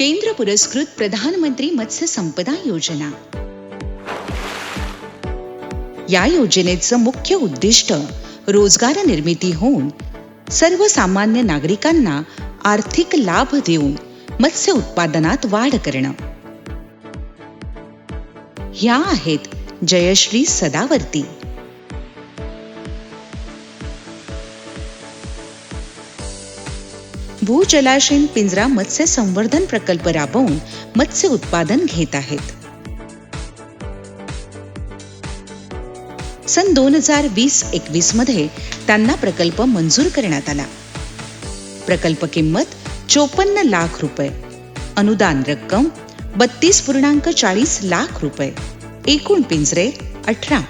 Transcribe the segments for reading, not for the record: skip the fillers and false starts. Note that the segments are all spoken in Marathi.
केंद्र पुरस्कृत प्रधानमंत्री मत्स्य संपदा योजना। या योजनेचं मुख्य उद्दिष्ट रोजगार निर्मिती होऊन सर्वसामान्य नागरिकांना आर्थिक लाभ देऊन मत्स्य उत्पादनात वाढ करणं। ह्या आहेत जयश्री सदावर्ती। भूजलाशयीन पिंजरा मत्स्य संवर्धन प्रकल्प राबवून मत्स्य उत्पादन घेत आहेत। सन 2020-21 मध्ये त्यांना प्रकल्प मंजूर करण्यात आला। प्रकल्प किंमत 54 लाख रुपये, अनुदान रक्कम 32.40 लाख रुपये, एकूण पिंजरे 18।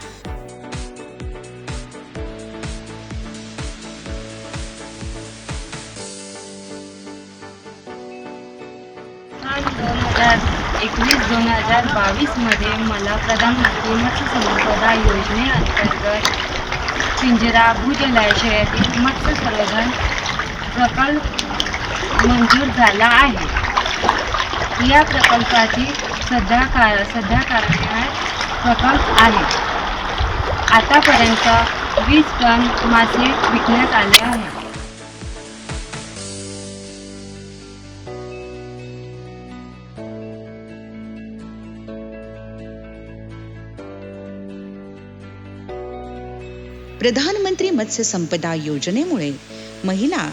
सन 2021-2022 मध्ये मला प्रधानमंत्री मत्स्य संपदा योजनेअंतर्गत पिंजरा भूजलाशयातील मत्स्य संवर्धन प्रकल्प मंजूर झाला आहे। या प्रकल्पाची सध्या कार्यान्वित प्रकल्प आहे। आतापर्यंत 20 टन मासे विकण्यात आले आहेत। प्रधानमंत्री मत्स्य संपदा योजनेमुळे महिला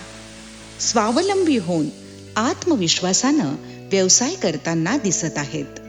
स्वावलंबी होऊन आत्मविश्वासानं व्यवसाय करताना दिसत आहेत।